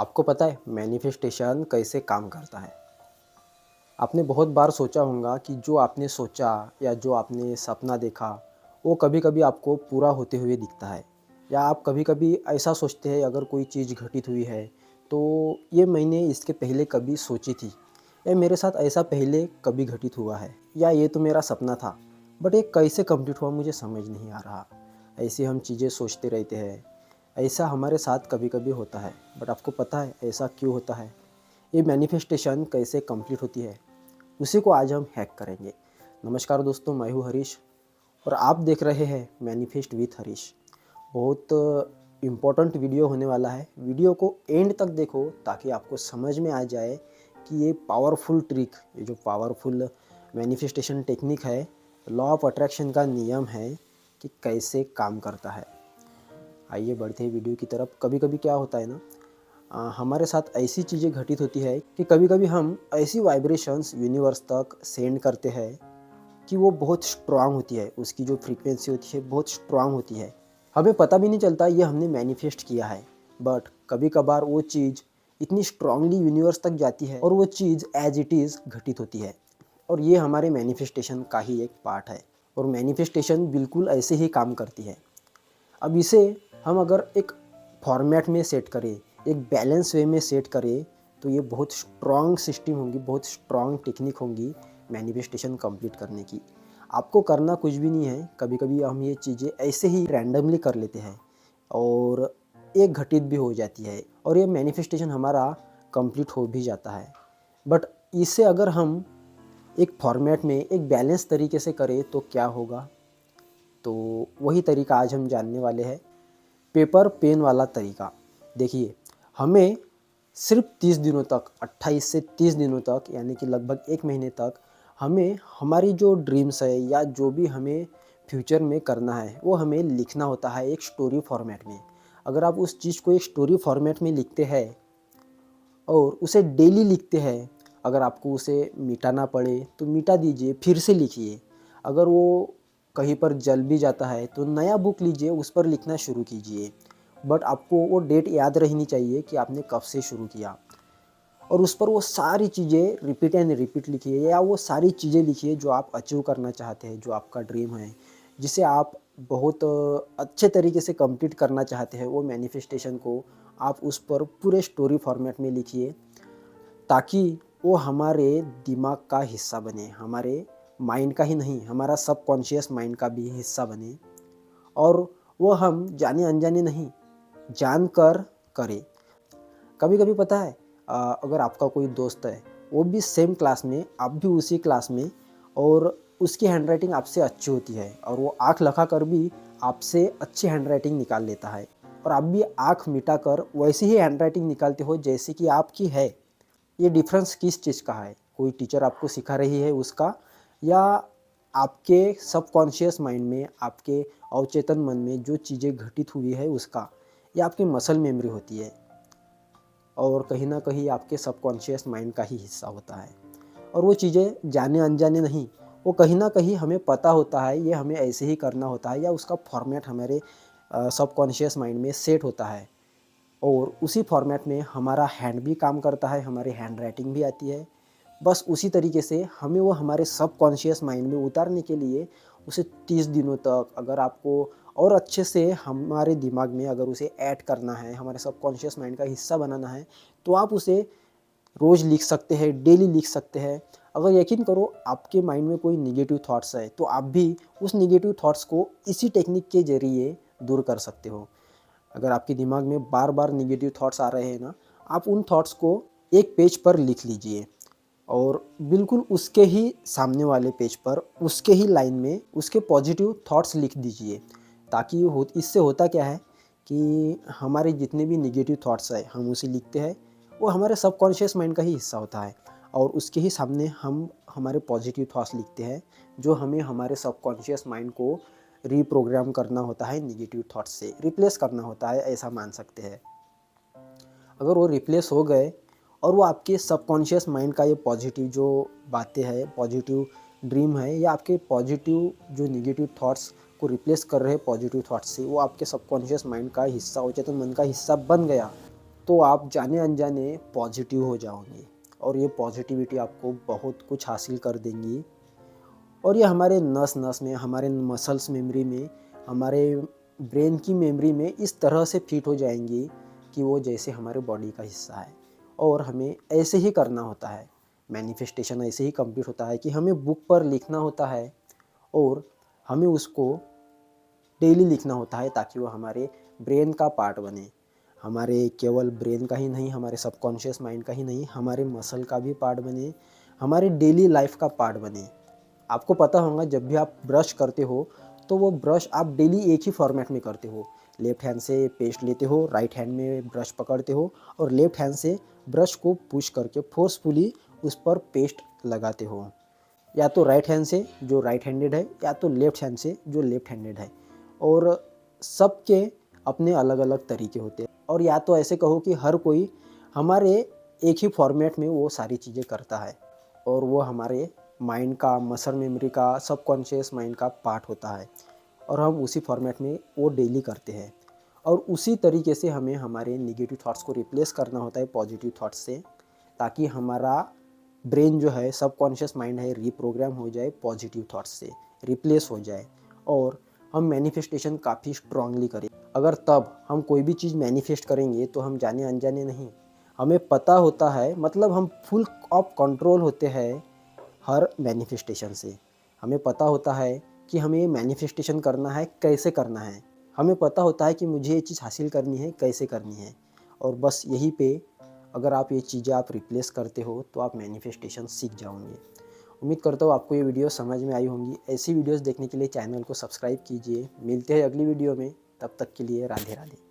आपको पता है मैनिफेस्टेशन कैसे काम करता है। आपने बहुत बार सोचा होगा कि जो आपने सोचा या जो आपने सपना देखा वो कभी-कभी आपको पूरा होते हुए दिखता है। या आप कभी-कभी ऐसा सोचते हैं अगर कोई चीज़ घटित हुई है तो ये मैंने इसके पहले कभी सोची थी या मेरे साथ ऐसा पहले कभी घटित हुआ है या ये तो मेरा सपना था बट ये कैसे कंप्लीट हुआ मुझे समझ नहीं आ रहा। ऐसे हम चीज़ें सोचते रहते हैं। ऐसा हमारे साथ कभी-कभी होता है बट आपको पता है ऐसा क्यों होता है? ये मैनिफेस्टेशन कैसे कंप्लीट होती है उसी को आज हम हैक करेंगे। नमस्कार दोस्तों, मैं हूँ हरीश और आप देख रहे हैं मैनिफेस्ट विथ हरीश। बहुत इम्पोर्टेंट वीडियो होने वाला है। वीडियो को एंड तक देखो ताकि आपको समझ में आ जाए कि ये पावरफुल ट्रिक, ये जो पावरफुल मैनिफेस्टेशन टेक्निक है, लॉ ऑफ अट्रैक्शन का नियम है कि कैसे काम करता है। आइए बढ़ते हैं वीडियो की तरफ। कभी कभी क्या होता है ना, हमारे साथ ऐसी चीज़ें घटित होती है कि कभी कभी हम ऐसी वाइब्रेशंस यूनिवर्स तक सेंड करते हैं कि वो बहुत स्ट्रांग होती है, उसकी जो फ्रीक्वेंसी होती है बहुत स्ट्रांग होती है। हमें पता भी नहीं चलता ये हमने मैनिफेस्ट किया है, बट कभी कभार वो चीज़ इतनी स्ट्रांगली यूनिवर्स तक जाती है और वो चीज़ एज इट इज़ घटित होती है। और ये हमारे मैनिफेस्टेशन का ही एक पार्ट है और मैनिफेस्टेशन बिल्कुल ऐसे ही काम करती है। अब इसे हम अगर एक फॉर्मेट में सेट करें, एक बैलेंस वे में सेट करें तो ये बहुत स्ट्रॉन्ग सिस्टम होंगी, बहुत स्ट्रॉन्ग टेक्निक होंगी मैनिफेस्टेशन कंप्लीट करने की। आपको करना कुछ भी नहीं है। कभी कभी हम ये चीज़ें ऐसे ही रैंडमली कर लेते हैं और एक घटित भी हो जाती है और ये मैनिफेस्टेशन हमारा कंप्लीट हो भी जाता है। बट इसे अगर हम एक फॉर्मेट में एक बैलेंस तरीके से करें तो क्या होगा, तो वही तरीका आज हम जानने वाले हैं। पेपर पेन वाला तरीका। देखिए, हमें सिर्फ 30 दिनों तक, 28 से 30 दिनों तक, यानी कि लगभग 1 महीने तक हमें हमारी जो ड्रीम्स है या जो भी हमें फ्यूचर में करना है वो हमें लिखना होता है एक स्टोरी फॉर्मेट में। अगर आप उस चीज़ को एक स्टोरी फॉर्मेट में लिखते हैं और उसे डेली लिखते हैं, अगर आपको उसे मिटाना पड़े तो मिटा दीजिए, फिर से लिखिए। अगर वो कहीं पर जल भी जाता है तो नया बुक लीजिए, उस पर लिखना शुरू कीजिए। बट आपको वो डेट याद रहनी चाहिए कि आपने कब से शुरू किया और उस पर वो सारी चीज़ें रिपीट एंड रिपीट लिखिए या वो सारी चीज़ें लिखिए जो आप अचीव करना चाहते हैं, जो आपका ड्रीम है, जिसे आप बहुत अच्छे तरीके से कंप्लीट करना चाहते हैं। वो मैनिफेस्टेशन को आप उस पर पूरे स्टोरी फॉर्मेट में लिखिए ताकि वो हमारे दिमाग का हिस्सा बने, हमारे माइंड का ही नहीं, हमारा सबकॉन्शियस माइंड का भी हिस्सा बने और वो हम जाने अनजाने नहीं, जानकर करें। कभी कभी पता है, अगर आपका कोई दोस्त है, वो भी सेम क्लास में, आप भी उसी क्लास में, और उसकी हैंडराइटिंग आपसे अच्छी होती है और वो आँख लगा कर भी आपसे अच्छी हैंडराइटिंग निकाल लेता है और आप भी आँख मिटा कर वैसी ही हैंडराइटिंग निकालते हो जैसे कि आपकी है। ये डिफरेंस किस चीज़ का है? कोई टीचर आपको सिखा रही है उसका, या आपके सबकॉन्शियस माइंड में, आपके अवचेतन मन में जो चीज़ें घटित हुई है उसका, या आपकी मसल मेमोरी होती है और कहीं न कहीं आपके सबकॉन्शियस माइंड का ही हिस्सा होता है। और वो चीज़ें जाने अनजाने नहीं, वो कहीं न कहीं हमें पता होता है ये हमें ऐसे ही करना होता है या उसका फॉर्मेट हमारे सबकॉन्शियस माइंड में सेट होता है और उसी फॉर्मेट में हमारा हैंड भी काम करता है, हमारी हैंड राइटिंग भी आती है। बस उसी तरीके से हमें वो हमारे सबकॉन्शियस माइंड में उतारने के लिए उसे 30 दिनों तक, अगर आपको और अच्छे से हमारे दिमाग में अगर उसे ऐड करना है, हमारे सबकॉन्शियस माइंड का हिस्सा बनाना है, तो आप उसे रोज़ लिख सकते हैं, डेली लिख सकते हैं। अगर यकीन करो आपके माइंड में कोई नेगेटिव थॉट्स है तो आप भी उस नेगेटिव थॉट्स को इसी टेक्निक के ज़रिए दूर कर सकते हो। अगर आपके दिमाग में बार बार निगेटिव थॉट्स आ रहे हैं ना, आप उन थॉट्स को एक पेज पर लिख लीजिए और बिल्कुल उसके ही सामने वाले पेज पर, उसके ही लाइन में उसके पॉजिटिव थॉट्स लिख दीजिए। ताकि इससे होता क्या है कि हमारे जितने भी निगेटिव थॉट्स है हम उसे लिखते हैं, वो हमारे सबकॉन्शियस माइंड का ही हिस्सा होता है और उसके ही सामने हम हमारे पॉजिटिव थॉट्स लिखते हैं जो हमें हमारे सबकॉन्शियस माइंड को रीप्रोग्राम करना होता है, नेगेटिव थॉट्स से रिप्लेस करना होता है, ऐसा मान सकते हैं। अगर वो रिप्लेस हो गए और वो आपके सबकॉन्शियस माइंड का ये पॉजिटिव जो बातें हैं, पॉजिटिव ड्रीम है या आपके पॉजिटिव जो नेगेटिव थॉट्स को रिप्लेस कर रहे हैं पॉजिटिव थॉट्स से, वो आपके सबकॉन्शियस माइंड का हिस्सा, अवचेतन मन का हिस्सा बन गया, तो आप जाने अनजाने पॉजिटिव हो जाओगे और ये पॉजिटिविटी आपको बहुत कुछ हासिल कर देंगी और ये हमारे नस नस में, हमारे मसल्स मेमोरी में, हमारे ब्रेन की मेमोरी में इस तरह से फिट हो जाएंगी कि वो जैसे हमारे बॉडी का हिस्सा है। और हमें ऐसे ही करना होता है, मैनिफेस्टेशन ऐसे ही कंप्लीट होता है कि हमें बुक पर लिखना होता है और हमें उसको डेली लिखना होता है ताकि वो हमारे ब्रेन का पार्ट बने। हमारे केवल ब्रेन का ही नहीं, हमारे सबकॉन्शियस माइंड का ही नहीं, हमारे मसल का भी पार्ट बने, हमारे डेली लाइफ का पार्ट बने। आपको पता होगा जब भी आप ब्रश करते हो तो वो ब्रश आप डेली एक ही फॉर्मेट में करते हो। लेफ्ट हैंड से पेस्ट लेते हो, राइट हैंड में ब्रश पकड़ते हो और लेफ्ट हैंड से ब्रश को पुश करके फोर्सफुली उस पर पेस्ट लगाते हो। या तो राइट हैंड से जो राइट हैंडेड है, या तो लेफ्ट हैंड से जो लेफ्ट हैंडेड है। और सबके अपने अलग अलग तरीके होते हैं। और या तो ऐसे कहो कि हर कोई हमारे एक ही फॉर्मेट में वो सारी चीज़ें करता है और वो हमारे माइंड का, मसल मेमोरी का, सबकॉन्शियस माइंड का पार्ट होता है और हम उसी फॉर्मेट में वो डेली करते हैं। और उसी तरीके से हमें हमारे नेगेटिव थॉट्स को रिप्लेस करना होता है पॉजिटिव थॉट्स से, ताकि हमारा ब्रेन जो है, सबकॉन्शियस माइंड है, रीप्रोग्राम हो जाए पॉजिटिव थॉट्स से, रिप्लेस हो जाए और हम मैनिफेस्टेशन काफ़ी स्ट्रांगली करें। अगर तब हम कोई भी चीज़ मैनिफेस्ट करेंगे तो हम जाने अनजाने नहीं, हमें पता होता है, मतलब हम फुल ऑफ कंट्रोल होते हैं हर मैनिफेस्टेशन से। हमें पता होता है कि हमें मैनिफेस्टेशन करना है, कैसे करना है। हमें पता होता है कि मुझे ये चीज़ हासिल करनी है, कैसे करनी है। और बस यहीं पे अगर आप ये चीज़ें आप रिप्लेस करते हो तो आप मैनिफेस्टेशन सीख जाओगे। उम्मीद करता हूँ आपको ये वीडियो समझ में आई होंगी। ऐसी वीडियोस देखने के लिए चैनल को सब्सक्राइब कीजिए। मिलते हैं अगली वीडियो में, तब तक के लिए राधे राधे।